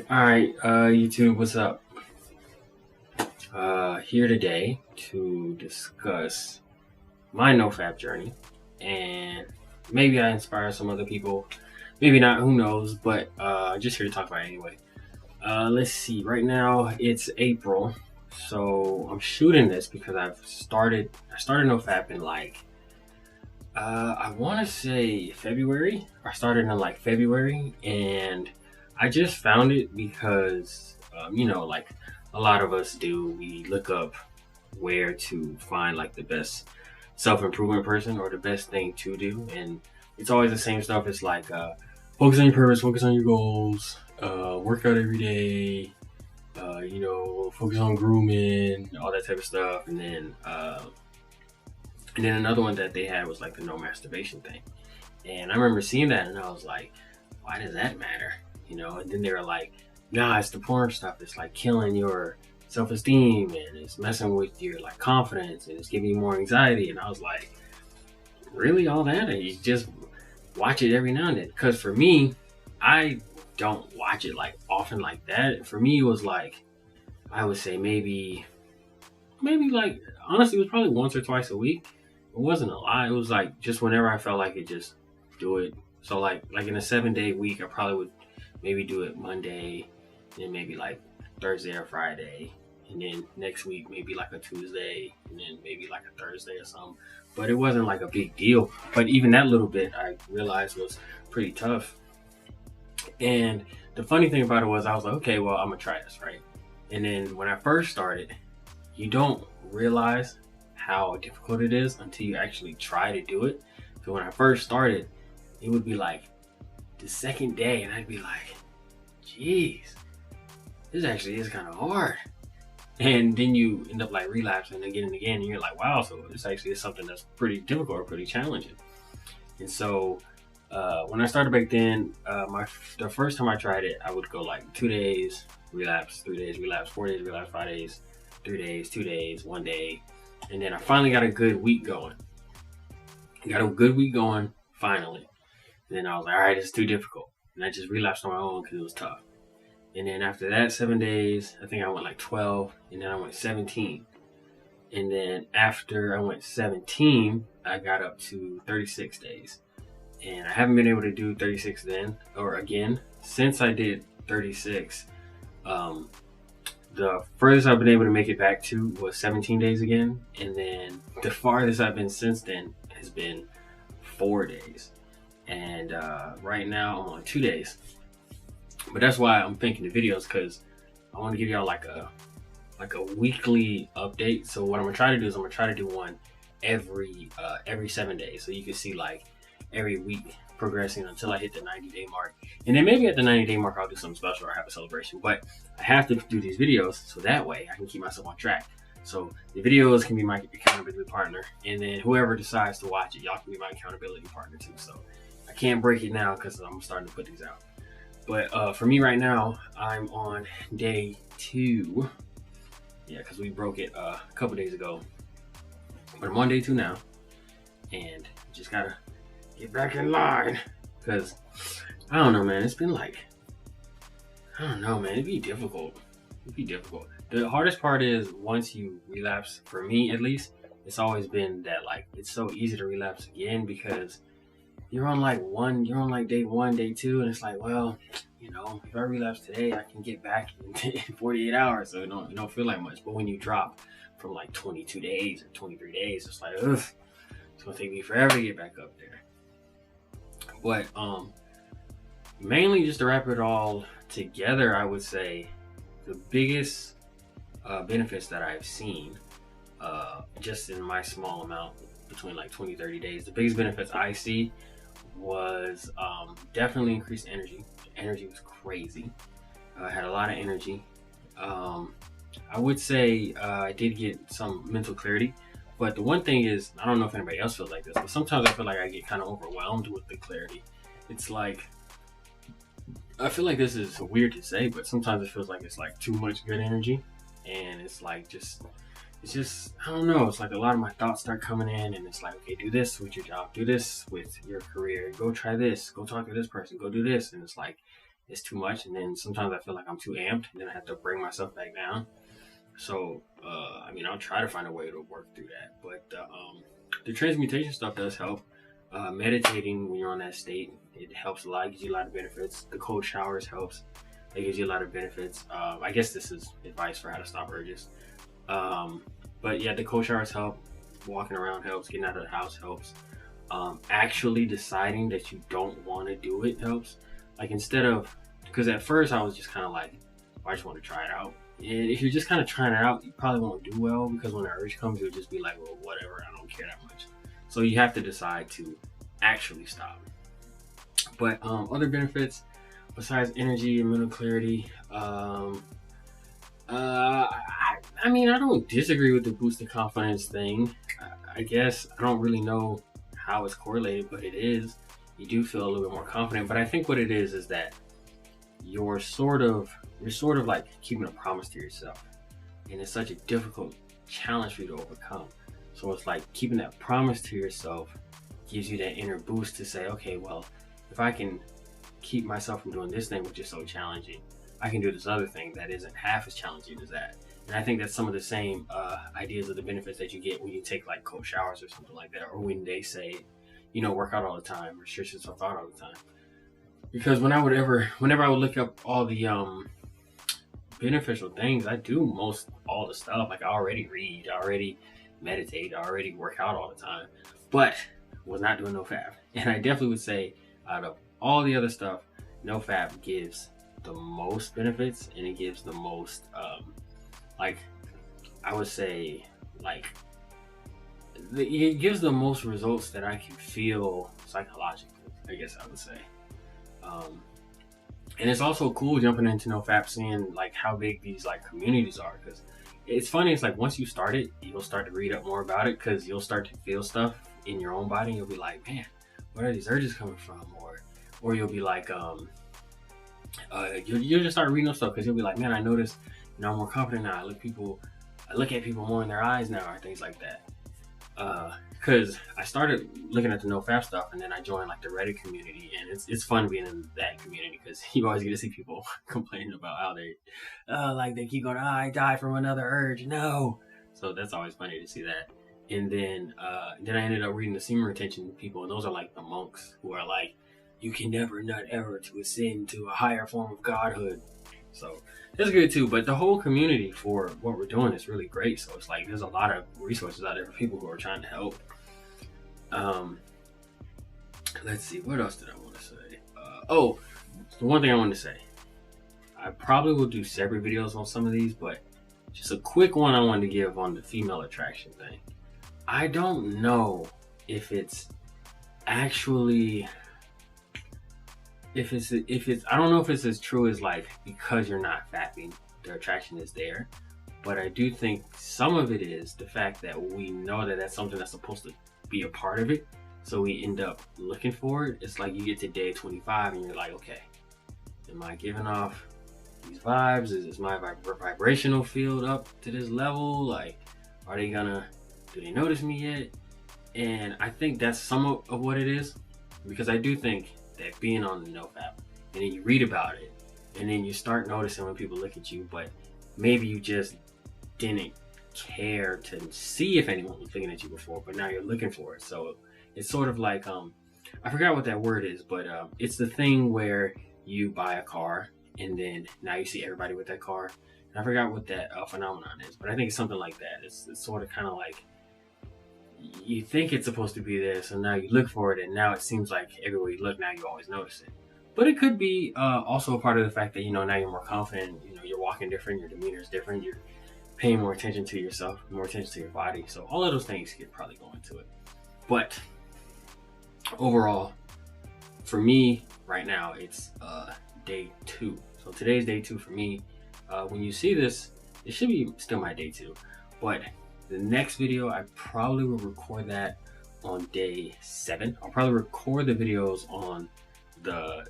Alright, YouTube, what's up? Here today to discuss my NoFap journey, and maybe I inspire some other people, maybe not, who knows, but just here to talk about it anyway. Let's see, right now it's April, so I'm shooting this because I started NoFap in I want to say February. I started in February, and I just found it because, like a lot of us do, we look up where to find like the best self improvement person or the best thing to do. And it's always the same stuff. It's like focus on your purpose, focus on your goals, work out every day, focus on grooming, all that type of stuff. And then another one that they had was like the no masturbation thing. And I remember seeing that and I was like, why does that matter? And then they were like, nah, it's the porn stuff. It's like killing your self-esteem and it's messing with your like confidence and it's giving you more anxiety. And I was like, really, all that? And you just watch it every now and then. Because for me, I don't watch it like often like that. For me, it was like, I would say maybe like, honestly, it was probably once or twice a week. It wasn't a lot. It was like just whenever I felt like it, just do it. So like in a 7-day week, I probably would maybe do it Monday, then maybe like Thursday or Friday, and then next week maybe like a Tuesday, and then maybe like a Thursday or something. But it wasn't like a big deal. But even that little bit I realized was pretty tough. And the funny thing about it was I was like, okay, well, I'm gonna try this, right? And then when I first started, you don't realize how difficult it is until you actually try to do it. So when I first started, it would be like the second day and I'd be like, geez, this actually is kind of hard. And then you end up like relapsing again and again, and you're like, wow, so this actually is something that's pretty difficult or pretty challenging. And so when I started back then, the first time I tried it, I would go like 2 days, relapse, 3 days, relapse, 4 days, relapse, 5 days, 3 days, 2 days, 1 day. And then I finally got a good week going. Finally. And then I was like, all right, it's too difficult. And I just relapsed on my own because it was tough. And then after that 7 days, I think I went like 12, and then I went 17. And then after I went 17, I got up to 36 days. And I haven't been able to do 36 then, or again, since I did 36. The furthest I've been able to make it back to was 17 days again. And then the farthest I've been since then has been 4 days. And right now I'm on 2 days. But that's why I'm thinking the videos, because I want to give y'all like a weekly update. So what I'm gonna try to do is I'm gonna try to do one every 7 days, so you can see like every week progressing until I hit the 90-day mark. And then maybe at the 90-day mark I'll do something special or have a celebration. But I have to do these videos so that way I can keep myself on track. So the videos can be my accountability partner, and then whoever decides to watch it, y'all can be my accountability partner too. So I can't break it now because I'm starting to put these out. But for me right now, I'm on day 2. Yeah, because we broke it a couple days ago. But I'm on day 2 now. And just gotta get back in line. Because, I don't know, man. It's been like, I don't know, man. It'd be difficult. The hardest part is once you relapse, for me at least, it's always been that like, it's so easy to relapse again because you're on day 1, day 2, and it's like, well, if I relapse today, I can get back in 48 hours, so it don't feel like much. But when you drop from like 22 days or 23 days, it's like, ugh, it's gonna take me forever to get back up there. But mainly just to wrap it all together, I would say the biggest benefits that I've seen just in my small amount between like 20-30 days, the biggest benefits I see was definitely increased energy. The energy was crazy. I had a lot of energy. I would say I did get some mental clarity, but the one thing is, I don't know if anybody else feels like this, but sometimes I feel like I get kind of overwhelmed with the clarity. It's like, I feel like this is weird to say, but sometimes it feels like it's like too much good energy, and it's like it's just, I don't know, it's like a lot of my thoughts start coming in, and it's like, okay, do this with your job, do this with your career, go try this, go talk to this person, go do this. And it's like, it's too much, and then sometimes I feel like I'm too amped, and then I have to bring myself back down. So I mean, I'll try to find a way to work through that. But the transmutation stuff does help. Meditating when you're on that state, it helps a lot. It gives you a lot of benefits. The cold showers helps. It gives you a lot of benefits. I guess this is advice for how to stop urges. But yeah, the cold showers help. Walking around helps. Getting out of the house helps. Actually deciding that you don't want to do it helps. Like, instead of, because at first I was just kind of like, I just want to try it out. And if you're just kind of trying it out, you probably won't do well, because when the urge comes, you'll just be like, well, whatever, I don't care that much. So you have to decide to actually stop. But other benefits besides energy and mental clarity, I mean, I don't disagree with the boost of confidence thing. I guess I don't really know how it's correlated, but it is. You do feel a little bit more confident. But I think what it is that you're sort of like keeping a promise to yourself, and it's such a difficult challenge for you to overcome. So it's like keeping that promise to yourself gives you that inner boost to say, okay, well, if I can keep myself from doing this thing, which is so challenging, I can do this other thing that isn't half as challenging as that. And I think that's some of the same ideas of the benefits that you get when you take like cold showers or something like that, or when they say, you know, work out all the time or stretch yourself out all the time. Because whenever I would look up all the beneficial things, I do most all the stuff. Like, I already read, I already meditate, I already work out all the time, but was not doing NoFap. And I definitely would say, out of all the other stuff, NoFap gives the most benefits, and it gives the most like, I would say, like, it gives the most results that I can feel psychologically, I guess I would say. And it's also cool jumping into NoFap, seeing like how big these like communities are, because it's funny. It's like, once you start it, you'll start to read up more about it, because you'll start to feel stuff in your own body, and you'll be like, man, where are these urges coming from? Or you'll be like, you'll just start reading up stuff, because you'll be like, man, I noticed, you know, I'm more confident now. I look at people more in their eyes now, or things like that. Because I started looking at the NoFap stuff, and then I joined like the Reddit community, and it's fun being in that community, because you always get to see people complaining about how they keep going, I died from another urge, no. So that's always funny to see that. And then I ended up reading the semen retention people, and those are like the monks who are like, you can never not ever to ascend to a higher form of godhood. So that's good too. But the whole community for what we're doing is really great. So it's like, there's a lot of resources out there for people who are trying to help. Let's see, what else did I want to say? The one thing I wanted to say, I probably will do separate videos on some of these, but just a quick one I wanted to give on the female attraction thing. I don't know if it's actually, I don't know if it's as true as like, because you're not fapping, the attraction is there. But I do think some of it is the fact that we know that that's something that's supposed to be a part of it. So we end up looking for it. It's like, you get to day 25 and you're like, okay, am I giving off these vibes? Is my vibrational field up to this level? Like, do they notice me yet? And I think that's some of what it is, because I do think that being on the NoFap, and then you read about it, and then you start noticing when people look at you, but maybe you just didn't care to see if anyone was looking at you before, but now you're looking for it. So it's sort of like, I forgot what that word is, but it's the thing where you buy a car, and then now you see everybody with that car. And I forgot what that phenomenon is, but I think it's something like that. It's sort of kind of like, you think it's supposed to be there, so now you look for it, and now it seems like everywhere you look, now you always notice it. But it could be also a part of the fact that, you know, now you're more confident, you know, you're walking different, your demeanor is different, you're paying more attention to yourself, more attention to your body. So all of those things could probably go into it. But overall, for me right now, it's day 2. So today's day 2 for me. When you see this, it should be still my day 2, but the next video, I probably will record that on day 7. I'll probably record the videos on the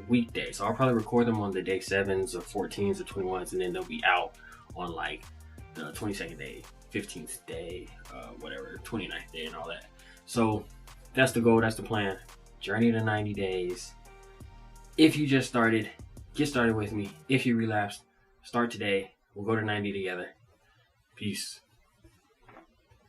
weekday. So I'll probably record them on the day 7s or 14s or 21s, and then they'll be out on like the 22nd day, 15th day, whatever, 29th day and all that. So that's the goal, that's the plan. Journey to 90 days. If you just started, Get started with me. If you relapsed, start today. We'll go to 90 together. Peace.